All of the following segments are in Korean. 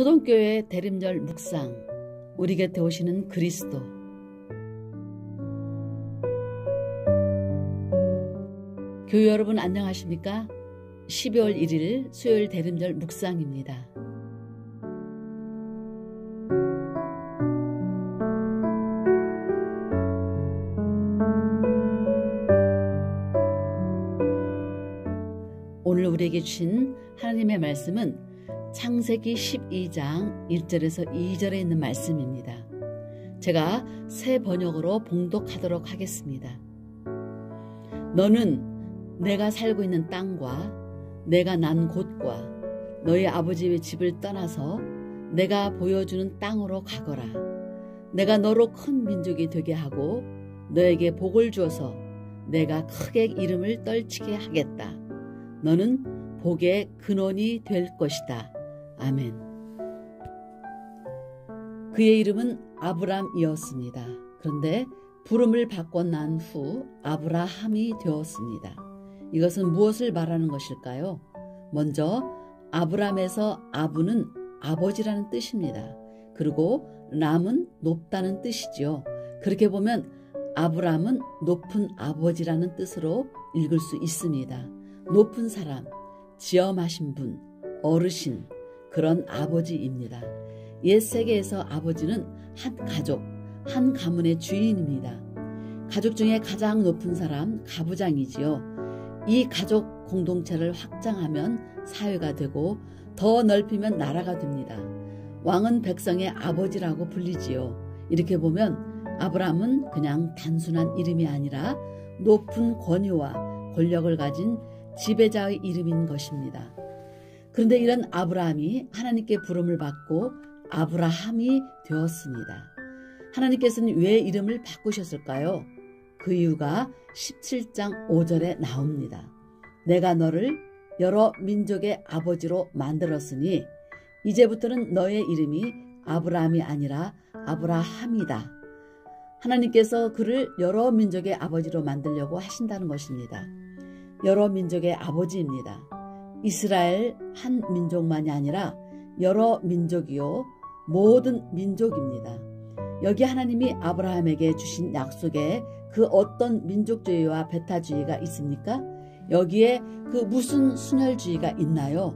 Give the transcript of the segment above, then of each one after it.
초동교회 대림절 묵상, 우리 곁에 오시는 그리스도. 교회 여러분 안녕하십니까? 12월 1일 수요일 대림절 묵상입니다. 오늘 우리에게 주신 하나님의 말씀은 창세기 12장 1절에서 2절에 있는 말씀입니다. 제가 새 번역으로 봉독하도록 하겠습니다. 너는 내가 살고 있는 땅과 내가 난 곳과 너희 아버지의 집을 떠나서 내가 보여주는 땅으로 가거라. 내가 너로 큰 민족이 되게 하고 너에게 복을 주어서 내가 크게 이름을 떨치게 하겠다. 너는 복의 근원이 될 것이다. 아멘. 그의 이름은 아브람이었습니다. 그런데 부름을 바꿔 난 후 아브라함이 되었습니다. 이것은 무엇을 말하는 것일까요? 먼저 아브람에서 아브는 아버지라는 뜻입니다. 그리고 람은 높다는 뜻이지요. 그렇게 보면 아브람은 높은 아버지라는 뜻으로 읽을 수 있습니다. 높은 사람, 지엄하신 분, 어르신, 그런 아버지입니다. 옛 세계에서 아버지는 한 가족, 한 가문의 주인입니다. 가족 중에 가장 높은 사람, 가부장이지요. 이 가족 공동체를 확장하면 사회가 되고 더 넓히면 나라가 됩니다. 왕은 백성의 아버지라고 불리지요. 이렇게 보면 아브람은 그냥 단순한 이름이 아니라 높은 권위와 권력을 가진 지배자의 이름인 것입니다. 그런데 이런 아브라함이 하나님께 부름을 받고 아브라함이 되었습니다. 하나님께서는 왜 이름을 바꾸셨을까요? 그 이유가 17장 5절에 나옵니다. 내가 너를 여러 민족의 아버지로 만들었으니 이제부터는 너의 이름이 아브라함이 아니라 아브라함이다. 하나님께서 그를 여러 민족의 아버지로 만들려고 하신다는 것입니다. 여러 민족의 아버지입니다. 이스라엘 한 민족만이 아니라 여러 민족이요 모든 민족입니다. 여기 하나님이 아브라함에게 주신 약속에 그 어떤 민족주의와 배타주의가 있습니까? 여기에 그 무슨 순혈주의가 있나요?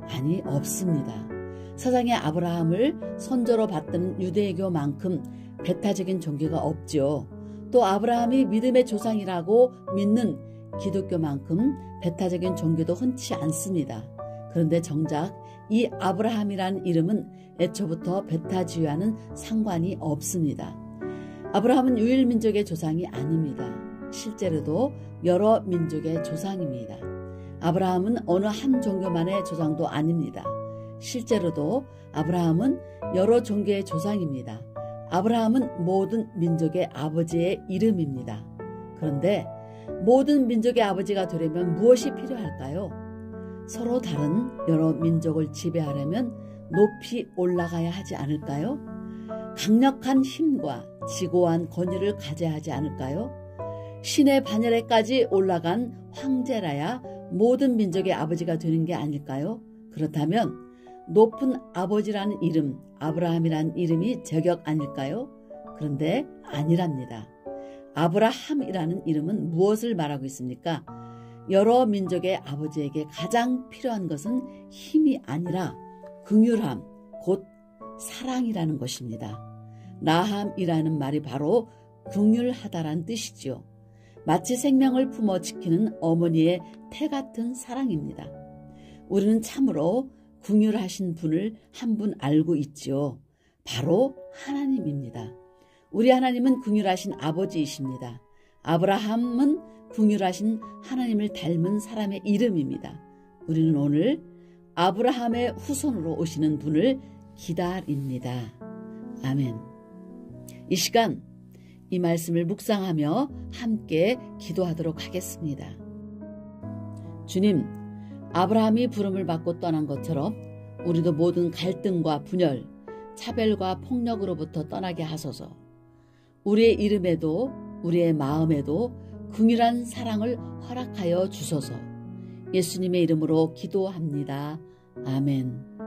아니, 없습니다. 세상에 아브라함을 선조로 받던 유대교만큼 배타적인 종교가 없죠. 또 아브라함이 믿음의 조상이라고 믿는 기독교만큼 배타적인 종교도 흔치 않습니다. 그런데 정작 이 아브라함이라는 이름은 애초부터 배타주의와는 상관이 없습니다. 아브라함은 유일민족의 조상이 아닙니다. 실제로도 여러 민족의 조상입니다. 아브라함은 어느 한 종교만의 조상도 아닙니다. 실제로도 아브라함은 여러 종교의 조상입니다. 아브라함은 모든 민족의 아버지의 이름입니다. 그런데 모든 민족의 아버지가 되려면 무엇이 필요할까요? 서로 다른 여러 민족을 지배하려면 높이 올라가야 하지 않을까요? 강력한 힘과 지고한 권위를 가져야 하지 않을까요? 신의 반열에까지 올라간 황제라야 모든 민족의 아버지가 되는 게 아닐까요? 그렇다면 높은 아버지라는 이름, 아브라함이라는 이름이 저격 아닐까요? 그런데 아니랍니다. 아브라함이라는 이름은 무엇을 말하고 있습니까? 여러 민족의 아버지에게 가장 필요한 것은 힘이 아니라 긍휼함, 곧 사랑이라는 것입니다. 라함이라는 말이 바로 긍휼하다라는 뜻이지요. 마치 생명을 품어 지키는 어머니의 태 같은 사랑입니다. 우리는 참으로 긍휼하신 분을 한 분 알고 있지요. 바로 하나님입니다. 우리 하나님은 긍휼하신 아버지이십니다. 아브라함은 긍휼하신 하나님을 닮은 사람의 이름입니다. 우리는 오늘 아브라함의 후손으로 오시는 분을 기다립니다. 아멘. 이 시간 이 말씀을 묵상하며 함께 기도하도록 하겠습니다. 주님, 아브라함이 부름을 받고 떠난 것처럼 우리도 모든 갈등과 분열, 차별과 폭력으로부터 떠나게 하소서. 우리의 이름에도 우리의 마음에도 긍휼한 사랑을 허락하여 주소서. 예수님의 이름으로 기도합니다. 아멘.